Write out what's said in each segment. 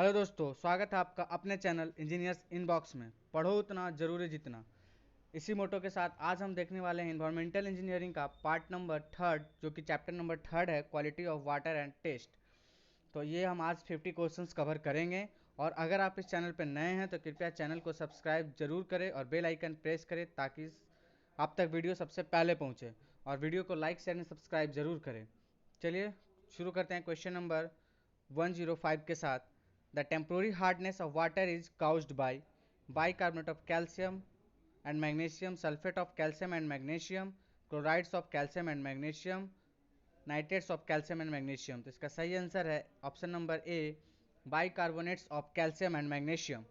Hello दोस्तों, स्वागत है आपका अपने चैनल इंजीनियर्स इनबॉक्स में। पढ़ो उतना जरूरी जितना। इसी मोटो के साथ आज हम देखने वाले हैं इन्वायरमेंटल इंजीनियरिंग का पार्ट नंबर थर्ड, जो कि चैप्टर नंबर थर्ड है, quality of water and test. तो ये हम आज 50 क्वेश्चंस कवर करेंगे। और अगर आप इस चैनल पर नए हैं तो कृपया चैनल को सब्सक्राइब जरूर करें और बेल आइकन प्रेस करें ताकि आप तक वीडियो सबसे पहले पहुंचे। और वीडियो को लाइक शेयर एंड सब्सक्राइब जरूर करें। चलिए शुरू करते हैं क्वेश्चन नंबर 105 के साथ। The temporary hardness of water is caused by bicarbonate of calcium and magnesium, sulfate of calcium and magnesium, chlorides of calcium and magnesium, nitrates of calcium and magnesium। तो इसका सही आंसर है option number A, bicarbonates of calcium and magnesium.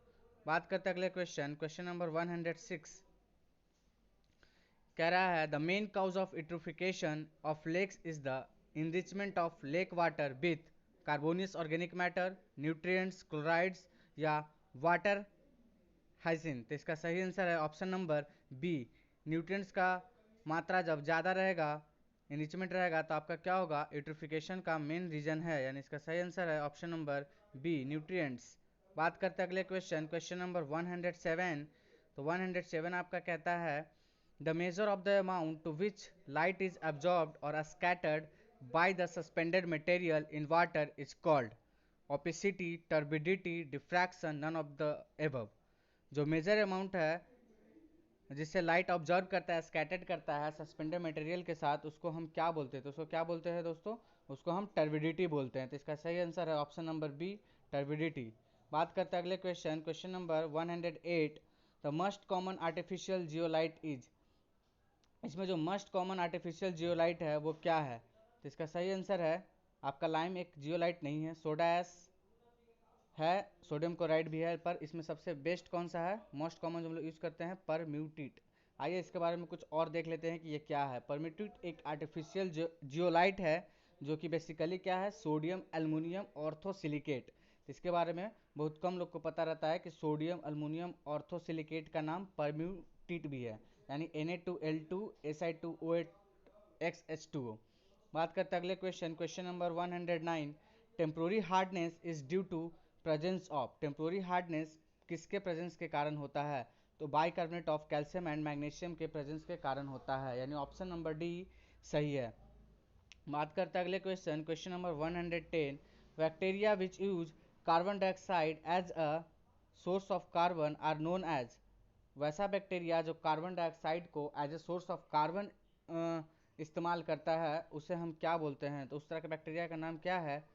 बात करते हैं अगले question number 106। कह रहा है the main cause of eutrophication of lakes is the enrichment of lake water with carbonaceous organic matter, nutrients, chlorides या वाटर हाइसिन। तो इसका सही आंसर है ऑप्शन नंबर बी, न्यूट्रिएंट्स का मात्रा जब ज़्यादा रहेगा, इनरिचमेंट रहेगा, तो आपका क्या होगा, यूट्रोफिकेशन का मेन रीजन है। यानी इसका सही आंसर है ऑप्शन नंबर बी, न्यूट्रिएंट्स। बात करते हैं अगले क्वेश्चन नंबर 107। तो 107 आपका कहता है the measure of the amount to which light is absorbed or scattered by the suspended material in water is called opacity, turbidity, diffraction, none of the above। जो major amount है जिससे light observe करता है, scattered करता है suspended material के साथ, उसको हम क्या बोलते हैं? तो उसको क्या बोलते हैं दोस्तों? उसको हम टर्बिडिटी बोलते हैं। तो इसका सही आंसर है ऑप्शन नंबर बी, टर्बिडिटी। बात करते हैं अगले question number 108। The most common artificial zeolite is. इसमें जो मोस्ट कॉमन आर्टिफिशियल जियोलाइट है वो क्या है? तो इसका सही आंसर है आपका लाइम एक जियोलाइट नहीं है, सोडा ऐश है, सोडियम क्लोराइड भी है, पर इसमें सबसे बेस्ट कौन सा है, मोस्ट कॉमन जो हम लोग यूज़ करते हैं, परम्यूटेट। आइए इसके बारे में कुछ और देख लेते हैं कि ये क्या है। परम्यूटेट एक आर्टिफिशियल जियोलाइट है जो कि बेसिकली क्या है, सोडियम एल्युमिनियम ऑर्थोसिलिकेट। इसके बारे में बहुत कम लोग को पता रहता है कि सोडियम एल्युमिनियम ऑर्थोसिलिकेट का नाम परम्यूटेट भी है, यानी Na2L2 Si2O8XH2O। बात करते हैं अगले question number 109। Temporary hardness is due to presence of. Temporary hardness किसके प्रेजेंस के कारण होता है? तो bicarbonate of calcium and magnesium के प्रेजेंस के कारण होता है, यानी ऑप्शन नंबर डी सही है। बात करते हैं अगले question number 110। Bacteria which use carbon dioxide as a source of carbon are known as. वैसा बैक्टीरिया जो कार्बन डाइऑक्साइड को as a source of carbon इस्तेमाल करता है उसे हम क्या बोलते हैं? तो उस तरह के बैक्टीरिया का नाम क्या है?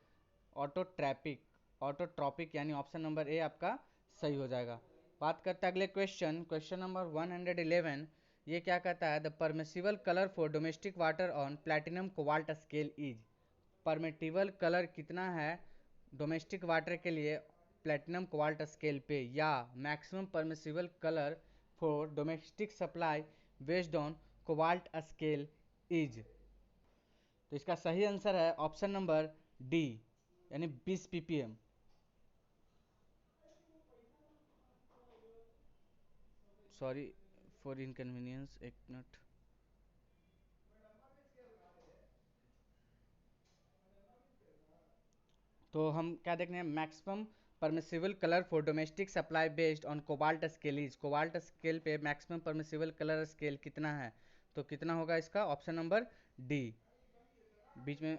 ऑटोट्रॉपिक, यानी ऑप्शन नंबर ए आपका सही हो जाएगा। बात करते हैं अगले क्वेश्चन नंबर 111। ये क्या कहता है the permissible colour for domestic water on platinum cobalt scale is. Permissible colour कितना है डोमेस्टिक वाटर के लिए प्लैटिनम कोबाल्ट स्केल पे, या maximum permissible colour for domestic supply based on cobalt scale is. तो इसका सही आंसर है ऑप्शन नंबर डी, यानी 20 ppm। सॉरी फॉर इनकन्वीनियंस, एक मिनट। तो हम क्या देख रहे हैं, maximum permissible colour for domestic supply based on cobalt scale is. Cobalt scale पे मैक्सिमम परमिसिबल कलर स्केल कितना है? तो कितना होगा इसका? Option number D. बीच में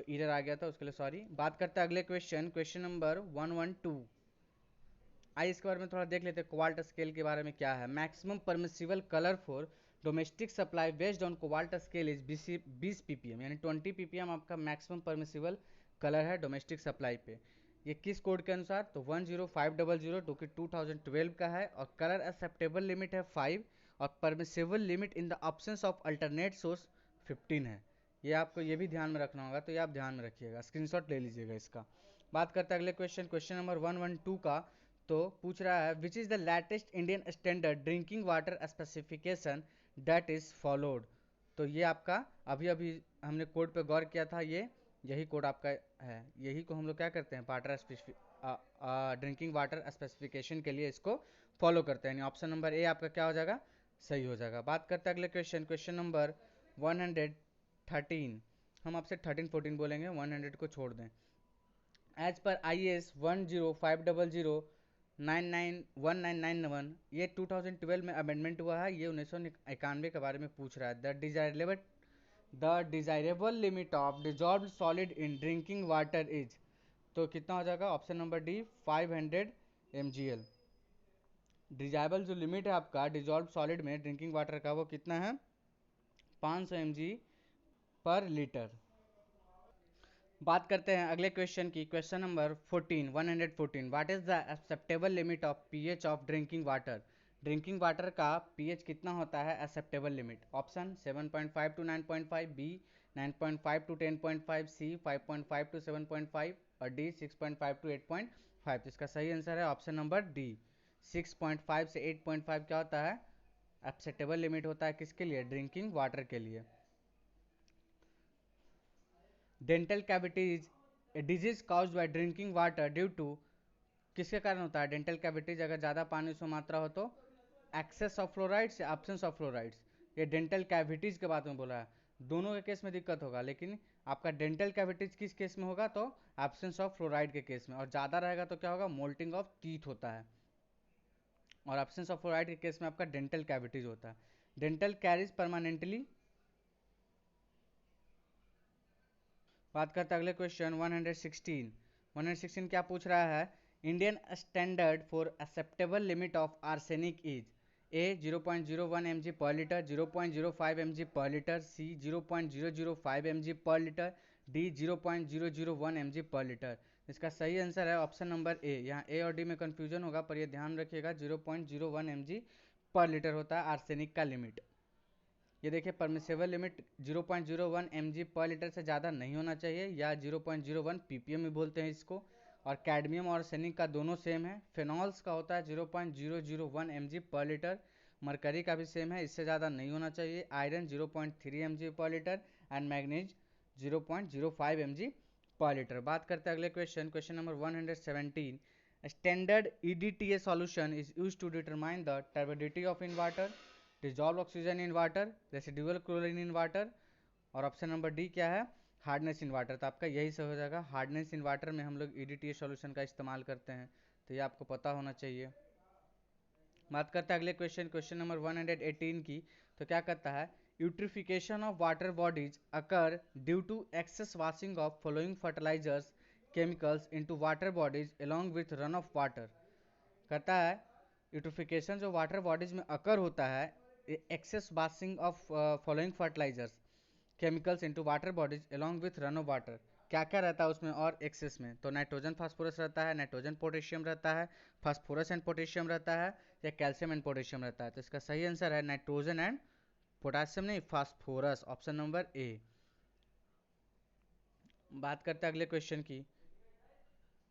इधर आ गया था, उसके लिए सॉरी। बात करते हैं अगले क्वेश्चन नंबर 112। आइए इसके बारे में थोड़ा देख लेते हैं, कोबाल्ट स्केल के बारे में क्या है। Maximum permissible colour for domestic supply based on cobalt scale is 20 ppm, यानी 20 ppm आपका मैक्सिमम परमिसिबल कलर है डोमेस्टिक सप्लाई पे। ये किस कोड के अनुसार? तो 10500 जो कि 2012 का है, और कलर एक्सेप्टेबल लिमिट है 5, और permissible limit in the options of alternate source 15 है। ये आपको ये भी ध्यान में रखना होगा, तो ये आप ध्यान में रखिएगा, स्क्रीनशॉट ले लीजिएगा इसका। बात करते हैं अगले क्वेश्चन नंबर 112 का। तो पूछ रहा है which is the latest Indian standard drinking water specification that is followed. तो ये आपका अभी अभी हमने कोड पे गौर किया था, यही कोड आपका है। यही को हम लोग क्या करते हैं, ड्रिंकिंग वाटर स्पेसिफिकेशन के लिए इसको फॉलो करते हैं, यानी ऑप्शन नंबर ए आपका क्या हो जाएगा, सही हो जाएगा। बात करते हैं अगले क्वेश्चन नंबर 113। हम आपसे 13 14 बोलेंगे, 100 को छोड़ दें। एज पर IAS 10500991991, ये 2012 में अमेंडमेंट हुआ है। ये 1991 के बारे में पूछ रहा है। The desirable limit of dissolve solid in drinking water is, तो कितना हो जाएगा? Option number D 500 mgl। Desirable जो लिमिट है आपका डिजॉल्व सॉलिड में ड्रिंकिंग वाटर का, वो कितना है? 500 mg/लीटर। बात करते हैं अगले क्वेश्चन की। Question number 14, 114। What is the acceptable limit of pH of drinking water? Drinking water का पीएच कितना होता है acceptable limit? Option 7.5 to 9.5, B 9.5 to 10.5, C 5.5 to 7.5 और डी 6.5 टू 8.5। तो इसका सही आंसर है ऑप्शन नंबर डी। 6.5 से 8.5 क्या होता है? एक्सेप्टेबल लिमिट होता है किसके लिए? ड्रिंकिंग वाटर के लिए। Dental cavities a disease caused by drinking water due to, किसके कारण होता है डेंटल कैविटीज? अगर ज़्यादा पानी उसमें मात्रा हो तो एक्सेस ऑफ फ्लोराइड्स या एब्सेंस ऑफ फ्लोराइड्स? ये डेंटल कैविटीज के बात में बोला है। दोनों के केस में दिक्कत होगा, लेकिन आपका डेंटल कैविटीज किस केस में होगा? तो एब्सेंस ऑफ फ्लोराइड के केस में। और ज़्यादा रहेगा तो क्या होगा? मोल्टिंग ऑफ टीथ होता है। और एब्सेंस ऑफ फ्लोराइड के केस में आपका डेंटल कैविटीज होता है। Dental caries permanently. बात करते हैं अगले क्वेश्चन 116। 116 क्या पूछ रहा है? Indian standard for acceptable limit of arsenic is a 0.01 mg per litre, 0.05 mg per litre, C 0.005 mg per litre, D 0.001 mg per litre. इसका सही आंसर है ऑप्शन नंबर ए। यहाँ ए और डी में कंफ्यूजन होगा, पर ये ध्यान रखिएगा 0.01 mg पर लीटर होता है आर्सेनिक का लिमिट। ये देखिए permissible limit 0.01 mg per litre से ज़्यादा नहीं होना चाहिए, या 0.01 ppm भी बोलते हैं इसको। और कैडमियम और आर्सेनिक का दोनों सेम है। फिनॉल्स का होता है 0.001 mg पर लीटर। मरकरी का भी सेम है, इससे ज़्यादा नहीं होना चाहिए। Iron 0.3 mg per litre and manganese 0.05 mg per litre. बात करते हैं अगले question, question number 117। Standard EDTA solution is use to determine the turbidity of in water, dissolve oxygen in water, residual chlorine in water, और option number D क्या है? Hardness in water. तो आपका यही सब हो जाएगा। हार्डनेस इन वाटर में हम लोग EDTA सॉल्यूशन का इस्तेमाल करते हैं, तो ये आपको पता होना चाहिए। बात करते हैं अगले क्वेश्चन, क्वेश्चन नंबर 118 की। तो क्या कहता है? Eutrophication of water bodies occur due to excess washing of following fertilizers chemicals into water bodies along with run off water. कहता है यूट्रिफिकेशन जो वाटर बॉडीज में अकर होता है, excess washing of following fertilizers chemicals into water bodies along with run off water. क्या क्या रहता है उसमें और एक्सेस में? तो नाइट्रोजन फास्फोरस रहता है, नाइट्रोजन पोटेशियम रहता है, फास्फोरस एंड पोटेशियम रहता है, या कैल्शियम एंड पोटेशियम रहता है। तो इसका सही आंसर है नाइट्रोजन एंड पोटेशियम नहीं, फास्फोरस, ऑप्शन नंबर ए। बात करते हैं अगले क्वेश्चन की।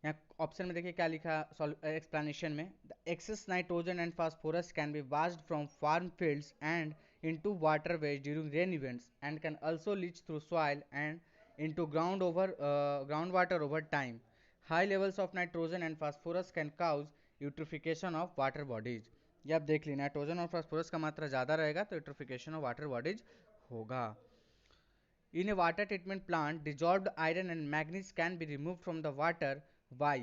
यहाँ ऑप्शन में देखिए क्या लिखा एक्सप्लेनेशन में। The excess nitrogen and phosphorus can be washed from farm fields and into waterways during rain events and can also leach through soil and into ground water over time. High levels of nitrogen and phosphorus can cause eutrophication of water bodies. ये आप देख ली, nitrogen और phosphorus का मात्रा ज़्यादा रहेगा तो eutrophication of water bodies होगा। In a water treatment plant, dissolved iron and manganese can be removed from the water. Why?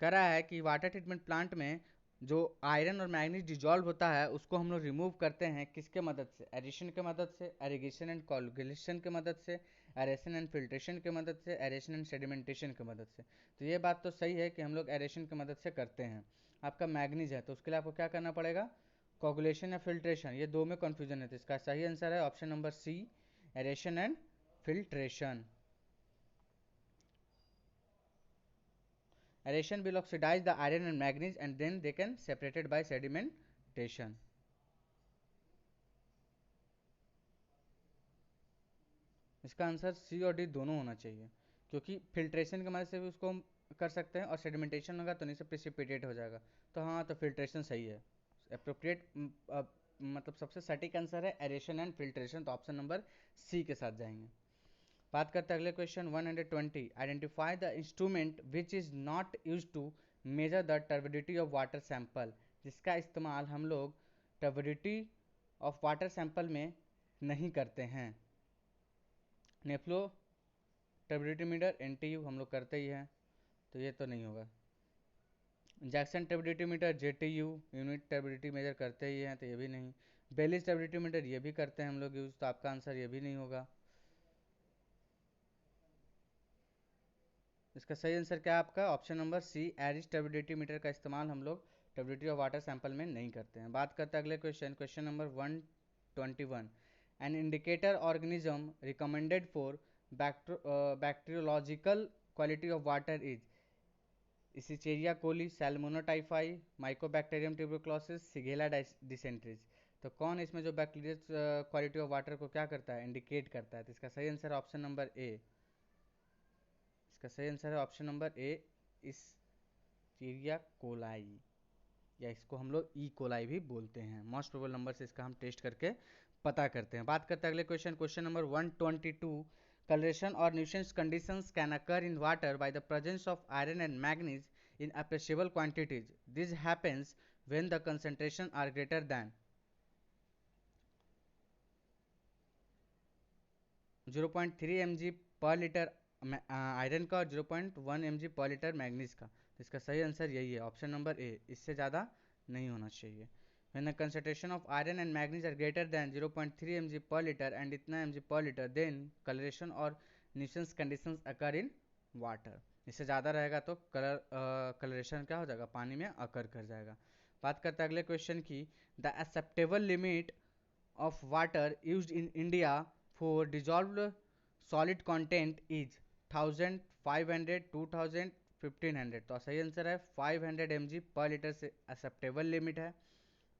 कह रहा है कि वाटर ट्रीटमेंट प्लांट में जो आयरन और मैग्नीज डिजॉल्व होता है उसको हम लोग रिमूव करते हैं किसके मदद से? एरेशन के मदद से, एरिगेशन एंड कोगुलेशन के मदद से, एरेशन एंड फिल्ट्रेशन के मदद से, एरेशन एंड सेडिमेंटेशन के मदद से। तो ये बात तो सही है कि हम लोग एरेशन की मदद से करते हैं। आपका मैग्नीज है तो उसके लिए आपको क्या करना पड़ेगा? कोगुलेशन या फिल्ट्रेशन। ये दो में कन्फ्यूजन है, तो इसका सही आंसर है option number C, aeration and filtration. Aeration will oxidize the iron and manganese and then they can separated by sedimentation. इसका आंसर सी और डी दोनों होना चाहिए, क्योंकि फिल्ट्रेशन की मदद से भी उसको हम कर सकते हैं और सेडिमेंटेशन होगा तो नहीं से प्रेसिपिटेट हो जाएगा। तो हाँ, तो फिल्ट्रेशन सही है। अप्रोप्रिएट मतलब सबसे सटीक आंसर है एरेशन एंड फिल्ट्रेशन, तो ऑप्शन नंबर सी के साथ जाएंगे। बात करते हैं अगले question 120। Identify the instrument which is not use to measure the turbidity of water sample, जिसका इस्तेमाल हम लोग टर्बिडिटी ऑफ वाटर सैंपल में नहीं करते हैं। नेफ्लो टर्बिडिटी मीटर NTU हम लोग करते ही हैं, तो ये तो नहीं होगा। Jackson turbidity meter JTU unit turbidity measure करते ही हैं, तो ये भी नहीं। बेलिस टर्बिडिटी मीटर ये भी करते हैं हम लोग यूज़, तो आपका आंसर ये भी नहीं होगा। इसका सही आंसर क्या है आपका? ऑप्शन नंबर सी, एरिस टर्बिडिटी मीटर का इस्तेमाल हम लोग टर्बिडिटी ऑफ वाटर सैंपल में नहीं करते हैं। बात करते हैं अगले question number 121। An indicator organism recommended for bacteriological quality of water is Escherichia coli, Salmonella typhi, Mycobacterium tuberculosis, Shigella dysenteriae. तो कौन इसमें जो बैक्टीरियल क्वालिटी ऑफ वाटर को क्या करता है? इंडिकेट करता है। तो इसका सही आंसर है ऑप्शन नंबर ए। इसका सही आंसर है ऑप्शन नंबर ए, इस्टीरिया कोलाई, या इसको हम लोग ई कोलाई भी बोलते हैं। मोस्ट प्रोबेबल नंबर से इसका हम टेस्ट करके पता करते हैं। बात करते हैं अगले question number 122। coloration or nuisance conditions can occur in water by the presence of iron and manganese in appreciable quantities. This happens when the concentration are greater than 0.3 mg per litre iron का और 0.1 mg per litre manganese का। तो इसका सही answer यही है, option number A. इससे ज़्यादा नहीं होना चाहिए। When the concentration of iron and manganese are greater than 0.3 mg per liter and इतना mg per liter, then coloration or nuisance conditions occur in water. इससे ज़्यादा रहेगा तो कलरेशन क्या हो जाएगा? पानी में अकर कर जाएगा। बात करते हैं अगले क्वेश्चन की। The acceptable limit of water used in India for dissolved solid content is 1000, 500, 2000, 1500। तो सही आंसर है 500 mg पर लीटर से एक्सेप्टेबल लिमिट है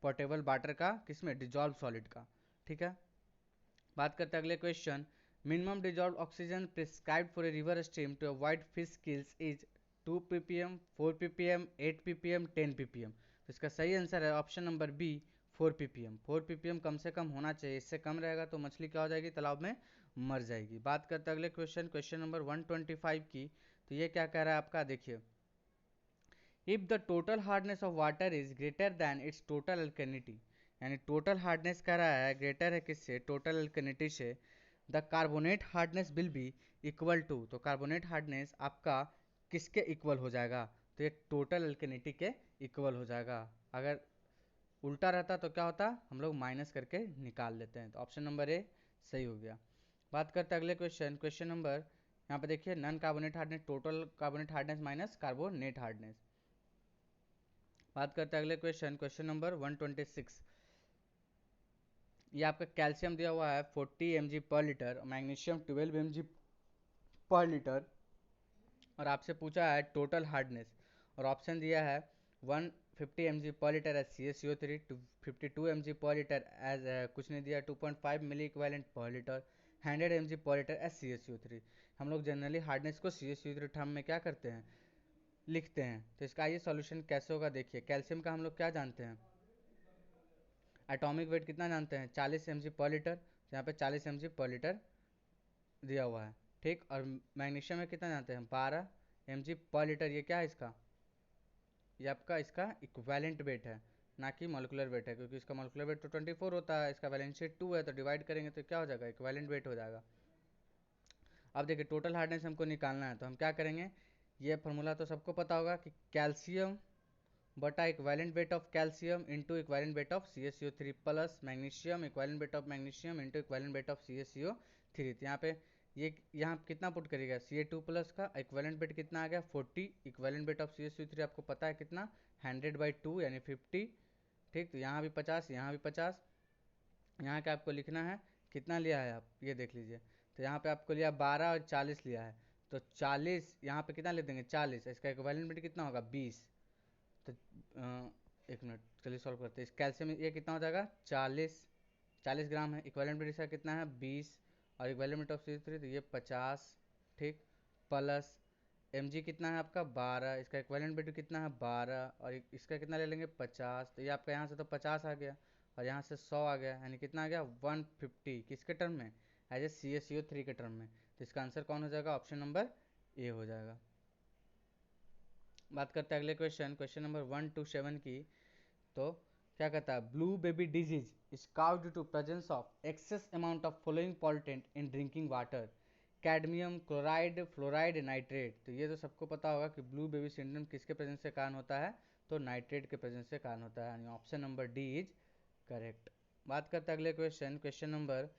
पोर्टेबल वाटर का, किसमें? डिजॉल्व सॉलिड का। ठीक है। बात करते हैं अगले question. Minimum dissolved oxygen prescribed for a river stream to avoid fish kills is 2 ppm, 4 ppm, 8 ppm, 10 ppm। तो इसका सही आंसर है option number B, 4 ppm। 4 ppm कम से कम होना चाहिए, इससे कम रहेगा तो मछली क्या हो जाएगी? तालाब में मर जाएगी। बात करते हैं अगले क्वेश्चन नंबर 125 की। तो ये क्या कह रहा है आपका? देखिए, if the total hardness of water is greater than its total alkalinity, यानी टोटल हार्डनेस कह रहा है ग्रेटर है किससे? टोटल अल्कनिटी से। The carbonate hardness will be equal to, तो कार्बोनेट हार्डनेस आपका किसके इक्वल हो जाएगा? तो ये टोटल अल्कनिटी के इक्वल हो जाएगा। अगर उल्टा रहता तो क्या होता? हम लोग माइनस करके निकाल लेते हैं। तो ऑप्शन नंबर ए सही हो गया। बात करते हैं अगले क्वेश्चन नंबर, यहाँ पे देखिए, non carbonate hardness, total carbonate hardness minus carbonate hardness. बात करते हैं अगले क्वेश्चन नंबर 126। ये आपका कैल्शियम दिया हुआ है 40 mg per litre, magnesium 12 mg per litre, और आपसे पूछा है टोटल हार्डनेस, और ऑप्शन दिया है 150 mg per litre as CaCO3, 52 mg per litre as कुछ नहीं दिया, 2.5 मिली इक्विवेलेंट पर litre, 100 mg per litre as CaCO3। हम लोग जनरली हार्डनेस को CaCO3 टर्म में क्या करते हैं? लिखते हैं। तो इसका ये सॉल्यूशन कैसे होगा? देखिए, कैल्शियम का हम लोग क्या जानते हैं? एटॉमिक वेट कितना जानते हैं? 40 mg पर लीटर। तो यहाँ पे 40 mg पर लीटर दिया हुआ है। ठीक। और मैग्नीशियम में कितना जानते हैं? 12 mg पर लीटर। ये क्या है इसका? ये आपका इसका इक्विवेलेंट वेट है, ना कि मॉलिक्यूलर वेट है, क्योंकि इसका मॉलिक्यूलर वेट तो 24 होता है, इसका वैलेंसी 2 है, तो डिवाइड करेंगे तो क्या हो जाएगा? इक्विवेलेंट वेट हो जाएगा। अब देखिए, टोटल हार्डनेस हमको निकालना है, तो हम क्या करेंगे? ये फॉर्मूला तो सबको पता होगा कि कैल्शियम बटा equivalent weight of calcium into equivalent weight of CaCO3 plus magnesium equivalent weight of magnesium into equivalent weight of CaCO3। तो यहाँ पे ये यहाँ कितना पुट करिएगा? Ca2 प्लस का इक्विवेलेंट वेट कितना आ गया? 40। इक्विवेलेंट वेट ऑफ CaCO3 आपको पता है कितना? 100/2 यानी 50। ठीक। तो यहाँ भी 50, यहाँ भी 50। यहाँ क्या आपको लिखना है? कितना लिया है आप ये देख लीजिए। तो यहाँ पे आपको लिया 12 और 40 लिया है, तो 40 यहाँ पे कितना ले देंगे? 40। इसका इक्विवेलेंट वेट कितना होगा? 20। तो एक मिनट, चलिए सॉल्व करते हैं। इस कैल्शियम ये कितना हो जाएगा? 40 ग्राम है। इक्विवेलेंट वेट इसका कितना है? 20। और इक्विवेलेंट वेट ऑफ CaCO3 तो ये 50। ठीक। प्लस mg कितना है आपका? 12। इसका इक्विवेलेंट वेट कितना है? 12। और इसका कितना ले लेंगे? 50। तो ये आपका यहाँ से तो 50 आ गया, और यहाँ से 100 आ गया, यानी कितना आ गया? 150। किसके टर्म में? एज ए CaCO3 के टर्म में। तो इसका आंसर कौन हो जाएगा? ऑप्शन नंबर ए हो जाएगा। बात करते हैं अगले क्वेश्चन नंबर 127 की। तो क्या कहता है? Blue baby disease is caused to presence of excess amount of following pollutant in drinking water. Cadmium, chloride, fluoride, nitrate. तो ये तो सबको पता होगा कि ब्लू बेबी सिंड्रोम किसके प्रेजेंस से कारण होता है, तो नाइट्रेट के प्रेजेंस से कारण होता है, यानी option number D is correct. बात करते हैं अगले क्वेश्चन, क्वेश्चन नंबर,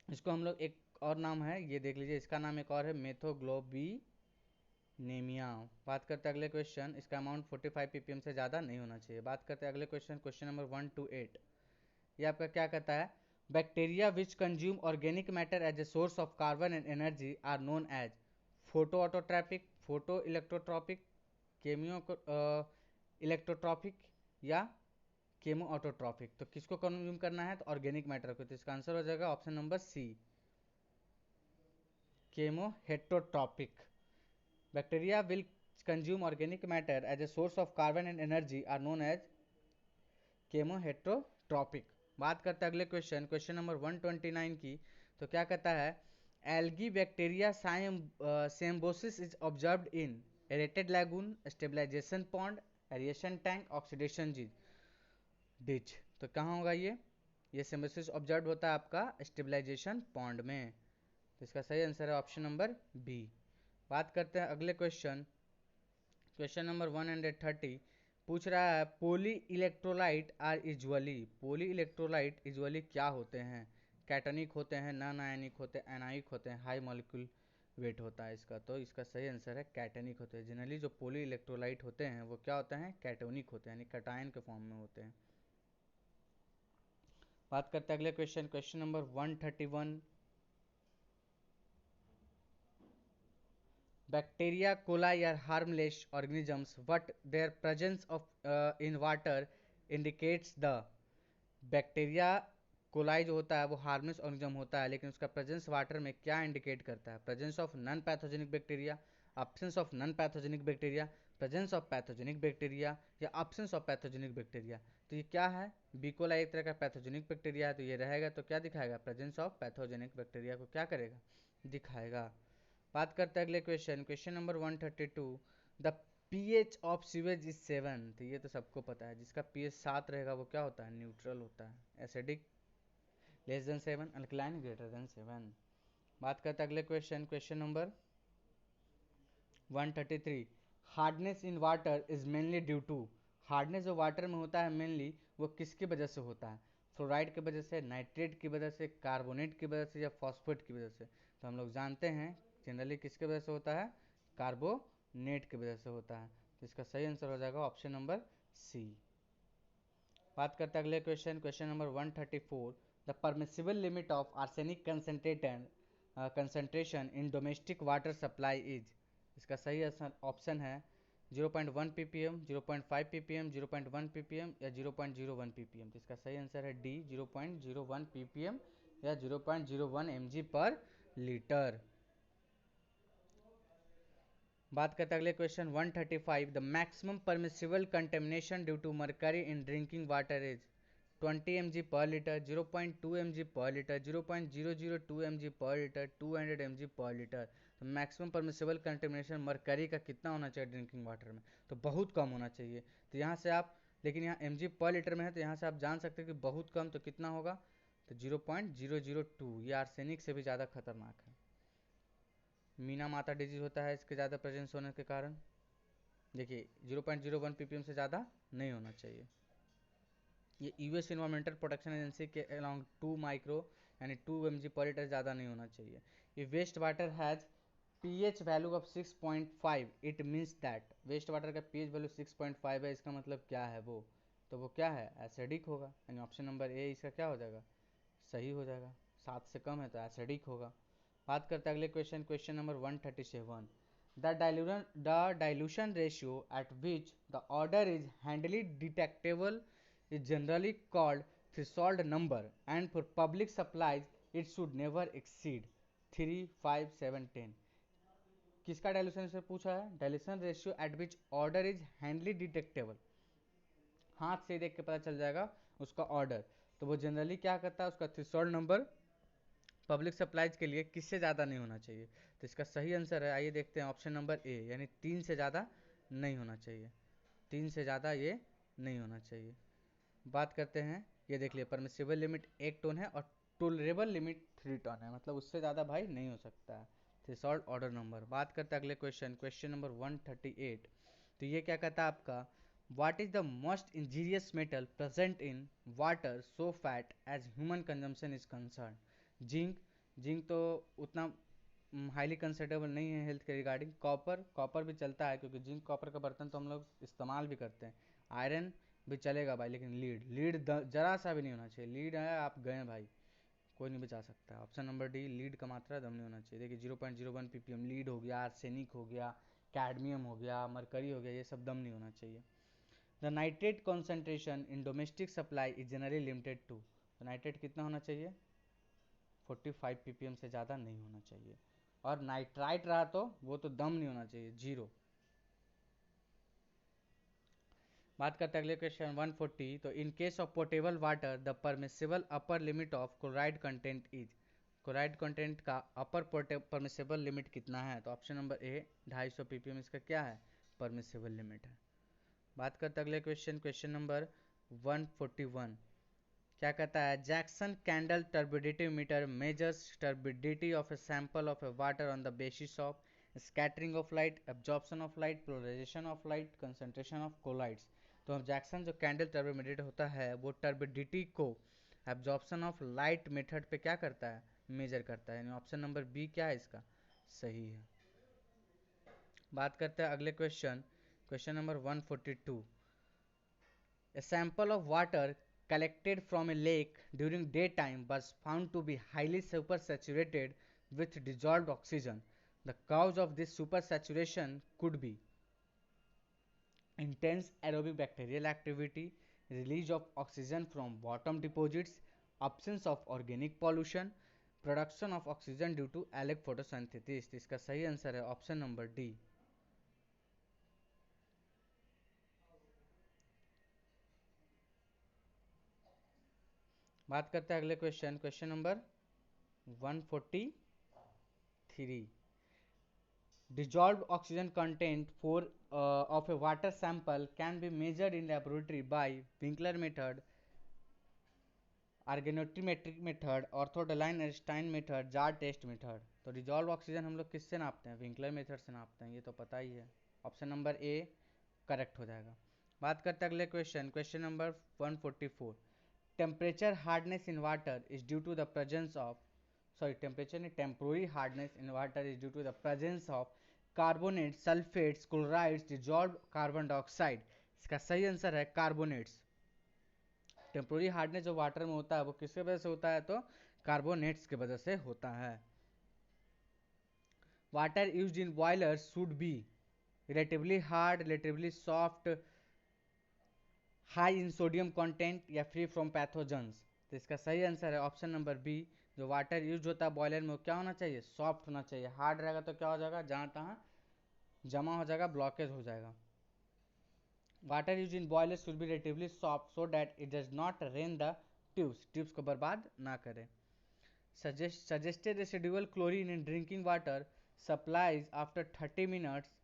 इसको हम लोग एक और नाम है, ये देख लीजिए, इसका नाम एक और है मेथोग्लोबिनेमिया। बात करते हैं अगले क्वेश्चन, इसका अमाउंट 45 ppm से ज़्यादा नहीं होना चाहिए। बात करते हैं अगले क्वेश्चन, क्वेश्चन नंबर 1 to 8। ये आपका क्या कहता है, bacteria which consume organic matter as a source of carbon and energy are known as photo autotrophic, photo heterotrophic, chemo heterotrophic या केमो ऑटोट्रॉपिक। तो किसको कंज्यूम करना है, तो ऑर्गेनिक मैटर को। तो इसका आंसर हो जाएगा option number C, chemo heterotrophic. Bacteria will consume organic matter as a source of carbon and energy are known as chemo heterotrophic. बात करते हैं अगले क्वेश्चन, क्वेश्चन नंबर 129 की। तो क्या कहता है, algae bacteria symbiosis is observed in aerated lagoon, stabilisation pond, aeration tank, oxidation ditch. तो कहाँ होगा ये सिम्बोसिस ऑब्जर्व होता है आपका स्टेबलाइजेशन पॉन्ड में। तो इसका सही आंसर है ऑप्शन नंबर बी। बात करते हैं अगले क्वेश्चन, क्वेश्चन नंबर 130 पूछ रहा है, poly electrolyte are usually, poly electrolyte usually क्या होते हैं, कैटोनिक होते हैं, नॉन आयनिक होते हैं, एनाइक होते हैं, हाई मॉलिक्यूल वेट होता है इसका। तो इसका सही आंसर है कैटोनिक होते हैं। जनरली जो पोली इलेक्ट्रोलाइट होते हैं वो क्या होते हैं, कैटोनिक होते हैं, यानी कटायन के फॉर्म में होते हैं। बात करते हैं अगले question, question number 131, bacteria coli are harmless organisms but their presence of in water indicates the bacteria coli जो होता है वो हार्मलेस ऑर्गेनिज्म होता है, लेकिन उसका प्रेजेंस वाटर में क्या इंडिकेट करता है, presence of non pathogenic bacteria, absence of non pathogenic bacteria, presence of pathogenic bacteria या एब्सेंस ऑफ पैथोजेनिक बैक्टीरिया। तो ये क्या है, बीकोलाई एक तरह का पैथोजेनिक बैक्टीरिया है, तो ये रहेगा, तो क्या दिखाएगा, प्रेजेंस ऑफ पैथोजेनिक बैक्टीरिया को क्या करेगा, दिखाएगा। बात करते हैं अगले question, question number 132, the pH of sewage is 7। तो ये तो सबको पता है, जिसका पीएच 7 रहेगा वो क्या होता है, न्यूट्रल होता है, acidic less than 7, alkaline greater than 7। बात करते हैं अगले question, question number 133, hardness in water is mainly due to, hardness जो वाटर में होता है मेनली वो किसकी वजह से होता है, फ्लोराइड की वजह से, नाइट्रेट की वजह से, कार्बोनेट की वजह से या फॉस्फेट की वजह से। तो हम लोग जानते हैं जनरली किसके वजह से होता है, कार्बोनेट की वजह से होता है। तो इसका सही आंसर हो जाएगा ऑप्शन नंबर सी। बात करते हैं अगले question, question number 134, the permissible limit of arsenic concentration in domestic water supply is. इसका सही ऑप्शन है 0.1 ppm, 0.5 ppm, 0.1 ppm या 0.01 ppm। तो इसका सही आंसर है डी, 0.01 ppm या 0.01 mg पर लीटर। बात करते हैं अगले question 135, the maximum permissible contamination due to mercury in drinking water is 20 mg per litre, 0.2 mg per litre, 0.002 mg per litre, 200 mg per litre. तो मैक्सिमम परमिसिबल कंटेमिनेशन मर्करी का कितना होना चाहिए drinking water में, तो बहुत कम होना चाहिए। तो यहाँ से आप, लेकिन यहाँ mg पर लीटर में है तो यहाँ से आप जान सकते हैं कि बहुत कम, तो कितना होगा, तो 0.002। ये आर्सेनिक से भी ज़्यादा खतरनाक है। मीना माता डिजीज होता है इसके ज़्यादा प्रेजेंस होने के कारण। देखिए 0.01 ppm से ज़्यादा नहीं होना चाहिए। ये यूएस इन्वायरमेंटल प्रोटेक्शन एजेंसी के अलाउंग 2 माइक्रो यानी 2 mg पर लीटर ज़्यादा नहीं होना चाहिए। ये waste water has pH value of 6.5, it means that waste water का pH वैल्यू 6.5 है, इसका मतलब क्या है वो, तो वो क्या है, एसिडिक होगा, यानी ऑप्शन नंबर ए इसका क्या हो जाएगा, सही हो जाएगा। 7 से कम है तो एसिडिक होगा। बात करते हैं अगले question, question number 137, the dilution ratio at which the odour is hardly detectable is generally called threshold number and for public supplies it should never exceed 3, 5, 7, 10। किसका डायल्यूशन से पूछा है, dilution ratio at which odour is hardly detectable, हाथ से देख के पता चल जाएगा उसका ऑर्डर। तो वो जनरली क्या करता है, उसका थ्रेशोल्ड नंबर पब्लिक सप्लाईज के लिए किससे ज़्यादा नहीं होना चाहिए। तो इसका सही आंसर है, आइए देखते हैं ऑप्शन नंबर ए, यानी 3 से ज़्यादा नहीं होना चाहिए, 3 से ज़्यादा ये नहीं होना चाहिए। बात करते हैं, ये देख लिए परमिसिबल लिमिट 1 टन है और टोलरेबल लिमिट 3 टन है, मतलब उससे ज़्यादा भाई नहीं हो सकता है। Threshold order number. बात करते हैं अगले क्वेश्चन, क्वेश्चन नंबर 138। तो ये क्या कहता है आपका, what is the most injurious metal present in water so far as human consumption is concern. Zinc, zinc तो उतना हाईली कंसिडरेबल नहीं है हेल्थ के रिगार्डिंग। कॉपर, कॉपर भी चलता है क्योंकि जिंक कॉपर का बर्तन तो हम लोग इस्तेमाल भी करते हैं। आयरन भी चलेगा भाई, लेकिन लीड, लीड जरा सा भी नहीं होना चाहिए। लीड है आप गए भाई, कोई नहीं बचा सकता है। ऑप्शन नंबर डी, लीड का मात्रा दम नहीं होना चाहिए। देखिए 0.01 ppm लीड हो गया, आर्सेनिक हो गया, कैडमियम हो गया, मरकरी हो गया, ये सब दम नहीं होना चाहिए। The nitrate concentration in domestic supply is generally limited to. तो नाइट्रेट कितना होना चाहिए, 45 ppm से ज़्यादा नहीं होना चाहिए। और नाइट्राइट रहा तो वो तो दम नहीं होना चाहिए, जीरो। बात करते हैं अगले क्वेश्चन 140। तो in case of portable water the permissible upper limit of chloride content is. Chloride content का अपर परमिसिबल लिमिट कितना है, तो ऑप्शन नंबर ए 250 ppm इसका क्या है, परमिसिबल लिमिट है। बात करते हैं अगले क्वेश्चन, क्वेश्चन नंबर 141। क्या कहता है, Jackson candle turbidity meter measures turbidity of a sample of a water on the basis of scattering of light, absorption of light, polarisation of light, concentration of colloids. तो हम Jackson जो candle turbidity होता है वो turbidity को absorption of light method पे क्या करता है, मेजर करता है। यानी ऑप्शन नंबर बी क्या है इसका, सही है। बात करते हैं अगले question, question number 142। A sample of water collected from a lake during daytime was found to be highly supersaturated with dissolved oxygen. The cause of this supersaturation could be intense aerobic bacterial activity, release of oxygen from bottom deposits, absence of organic pollution, production of oxygen due to algae photosynthesis। इसका सही answer है option number D. बात करते हैं अगले question, question number 143। Dissolved oxygen content of a water sample can be measured in laboratory by Winkler method, organometric method, orthodoline Einstein method, jar test method। तो dissolve oxygen हम लोग किससे नापते हैं, विंकलर मेथड से नापते हैं, ये तो पता ही है। ऑप्शन नंबर ए करेक्ट हो जाएगा। बात करते हैं अगले question, question number 144। Temperature hardness in water is due to the presence of, sorry temperature नहीं, temporary hardness in water is due to the presence of carbonates, sulphates, chlorides, dissolve carbon dioxide. इसका सही answer है carbonates. Temporary hardness जो water में होता है वो किसके वजह से होता है, तो कार्बोनेट्स की वजह से होता है। Water used in boilers should be relatively hard, relatively soft, high in sodium content या फ्री फ्रॉम पैथोजेंस। तो इसका सही आंसर है ऑप्शन नंबर बी। जो वाटर यूज होता है बॉयलर में वो क्या होना चाहिए, सॉफ्ट होना चाहिए। हार्ड रहेगा तो क्या हो जाएगा, जहाँ तहाँ जमा हो जाएगा, ब्लॉकेज हो जाएगा। Water use in boiler should be relatively soft so that it does not rain the tubes, tubes को बर्बाद ना करे। Suggested residual chlorine in drinking water supplies after 30 minutes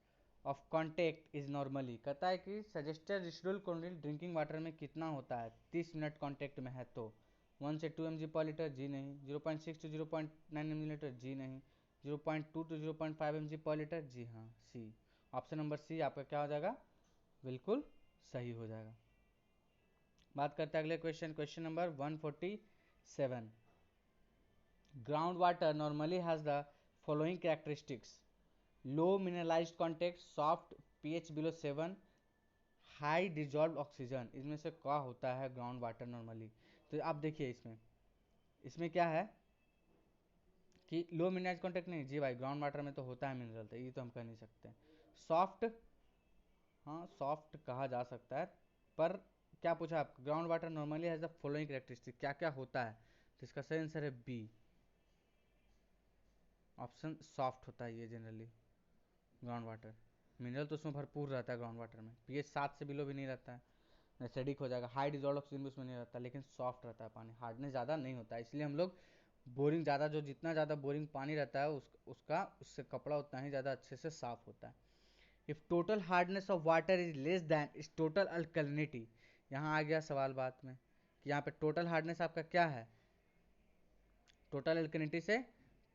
of contact is normally. कहता है कि suggested residual chlorine drinking water में कितना होता है 30 मिनट कॉन्टेक्ट में है तो 1 से 2 mg पर लीटर, जी नहीं। 0.6 to 0.9 ml, जी नहीं। 0.2 to 0.5 mg पर लीटर, जी हाँ, सी। ऑप्शन नंबर सी आपका क्या हो जाएगा, बिल्कुल सही हो जाएगा। बात करते हैं अगले question, question number 147। Ground water normally has the following characteristics: low mineralised contact, soft, pH below 7, high dissolve oxygen. इसमें से क्या होता है ग्राउंड वाटर नॉर्मली। तो आप देखिए इसमें, इसमें क्या है कि लो मिनरलाइज कॉन्टेक्ट नहीं, जी भाई ग्राउंड वाटर में तो होता है मिनरल, तो ये तो हम कह नहीं सकते। सॉफ्ट, हाँ सॉफ्ट कहा जा सकता है, पर क्या पूछा आप, ground water normally has the following characteristic, क्या क्या होता है। तो इसका सही आंसर है बी, ऑप्शन सॉफ्ट होता है ये जनरली ग्राउंड वाटर। मिनरल तो उसमें भरपूर रहता है ग्राउंड वाटर में, पीएच 7 से बिलो भी नहीं रहता है, एसिडिक हो जाएगा। हाई डिजॉल्व ऑक्सीजन भी उसमें नहीं रहता, लेकिन सॉफ्ट रहता है पानी, हार्डनेस ज़्यादा नहीं होता है। इसलिए हम लोग बोरिंग ज़्यादा, जो जितना ज़्यादा बोरिंग पानी रहता है उसका उससे कपड़ा उतना ही ज़्यादा अच्छे से साफ होता है। If total hardness of water is less than is total alkalinity. यहाँ आ गया सवाल बात में कि यहाँ पे टोटल हार्डनेस आपका क्या है, टोटल एल्कनिटी से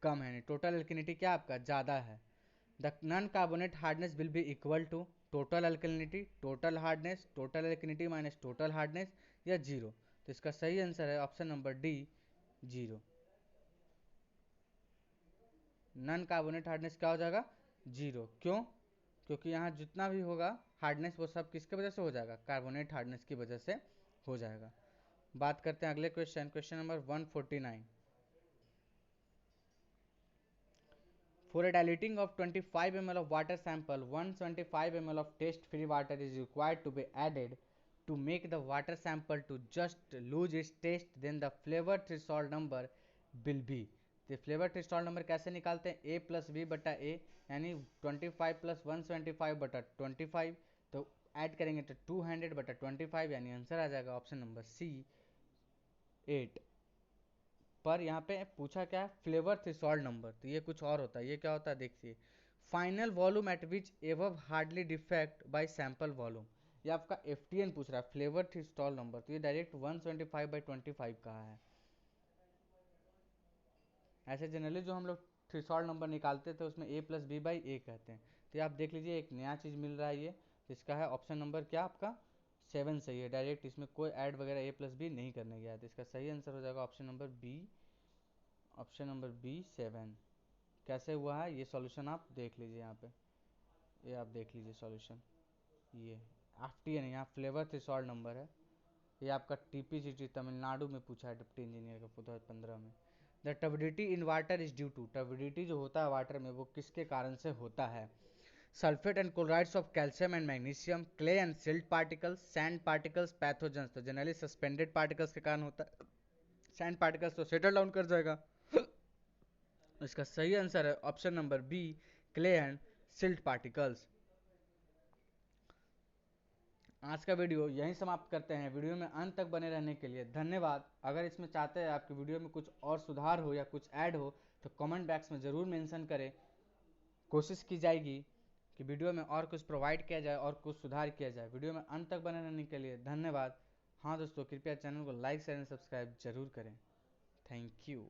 कम है, नहीं टोटल एल्कनिटी क्या आपका ज़्यादा है। The non carbonate hardness will be equal to total alkalinity, total hardness, total alkalinity minus total hardness, या जीरो। तो इसका सही आंसर है option number D, zero. Non carbonate hardness क्या हो जाएगा, जीरो। क्यों? क्योंकि यहाँ जितना भी होगा हार्डनेस वो सब किसके वजह से हो जाएगा, कार्बोनेट हार्डनेस की वजह से हो जाएगा। बात करते हैं अगले question, question number 149। For a diluting of 25 ml of water sample, 125 ml of taste-free water is required to be added to make the water sample to just lose its taste. Then the flavor threshold number will be। तो flavour threshold number कैसे निकालते हैं, a plus B बटा ए, यानी 25 plus 125 बटा 25, तो add करेंगे तो 200 बटा 25, यानी आंसर आ जाएगा ऑप्शन नंबर सी, 8। पर यहाँ पे पूछा क्या है, फ्लेवर थ्रेशोल्ड नंबर, तो ये कुछ और होता है। ये क्या होता है देखिए, final volume at which above hardly defect bye sample volume. ये आपका एफटीएन पूछ रहा है, फ्लेवर थ्रेशोल्ड नंबर, तो ये डायरेक्ट 125/25 कहा है। ऐसे जनरली जो हम लोग थ्रेशोल्ड नंबर निकालते थे उसमें a प्लस बी बाई ए कहते हैं। तो ये आप देख लीजिए, एक नया चीज़ मिल रहा है ये। तो इसका है ऑप्शन नंबर क्या आपका 7 सही है, डायरेक्ट इसमें कोई ऐड वगैरह a प्लस बी नहीं करने गया है। तो इसका सही आंसर हो जाएगा option number B, option number B 7। कैसे हुआ है ये सॉल्यूशन आप देख लीजिए यहाँ पे, ये आप देख लीजिए सॉल्यूशन, ये एफटीएन है, यहाँ फ्लेवर थ्रेशोल्ड नंबर है। ये आपका टीपीसीटी तमिलनाडु में पूछा है डिप्टी इंजीनियर का 2015 में। The turbidity in water is due to, turbidity जो होता है वाटर में वो किसके कारण से होता है, sulphate and chlorides of calcium and magnesium, clay and silt particles, sand particles, pathogens. तो जनरली सस्पेंडेड पार्टिकल्स के कारण होता है, सैंड पार्टिकल्स तो सेटल डाउन कर जाएगा। इसका सही आंसर है option number B, clay and silt particles. आज का वीडियो यहीं समाप्त करते हैं। वीडियो में अंत तक बने रहने के लिए धन्यवाद। अगर इसमें चाहते हैं आपकी वीडियो में कुछ और सुधार हो या कुछ ऐड हो तो कमेंट बॉक्स में ज़रूर मेंशन करें। कोशिश की जाएगी कि वीडियो में और कुछ प्रोवाइड किया जाए और कुछ सुधार किया जाए। वीडियो में अंत तक बने रहने के लिए धन्यवाद। हाँ दोस्तों, कृपया चैनल को लाइक शेयर एंड सब्सक्राइब जरूर करें। Thank you.